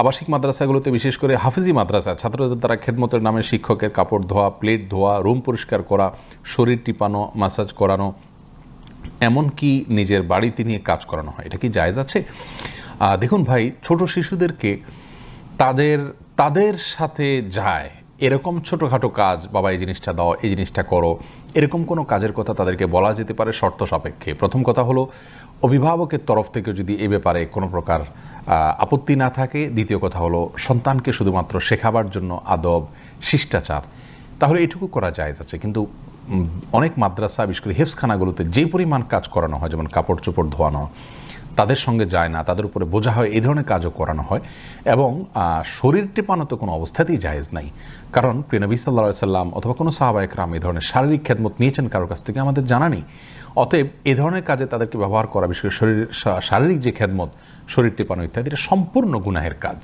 আবাসিক মাদ্রাসাগুলোতে বিশেষ করে হাফিজি মাদ্রাসা ছাত্রদের দ্বারা খেদমতের নামে শিক্ষকের কাপড় ধোয়া, প্লেট ধোয়া, রুম পরিষ্কার করা, শরীর টিপানো, মাসাজ করানো, এমনকি নিজের বাড়িতে নিয়ে কাজ করানো হয়, এটা কি জায়েজ আছে? দেখুন ভাই, ছোট শিশুদেরকে তাদের তাদের সাথে যায় এরকম ছোটোখাটো কাজ, বাবা এই জিনিসটা দাও, এই জিনিসটা করো, এরকম কোনো কাজের কথা তাদেরকে বলা যেতে পারে শর্ত সাপেক্ষে। প্রথম কথা হলো, অভিভাবকের তরফ থেকে যদি এ ব্যাপারে কোনো প্রকার আপত্তি না থাকে। দ্বিতীয় কথা হলো, সন্তানকে শুধুমাত্র শেখাবার জন্য আদব, শিষ্টাচার, তাহলে এটুকু করা জায়েজ আছে। কিন্তু অনেক মাদ্রাসা, বিশেষ করে হেফজখানাগুলোতে যে পরিমাণ কাজ করানো হয়, যেমন কাপড় চোপড় ধোয়ানো, তাদের সঙ্গে যায় না, তাদের উপরে বোঝা হয়, এই ধরনের কাজও করানো হয়। এবং শরীর টেপানো তো কোনো অবস্থাতেই জায়েজ নাই, কারণ প্রিয় নবী সাল্লাল্লাহু আলাইহি সাল্লাম অথবা কোনো সাহাবা একরাম এই ধরনের শারীরিক খেদমত নিয়েছেন কারোর কাছ থেকে আমাদের জানা নেই। অতএব এ ধরনের কাজে তাদেরকে ব্যবহার করা, বিশেষ করে শারীরিক যে খেদমত, শরীর টেপানো ইত্যাদি, এটা সম্পূর্ণ গুনাহের কাজ।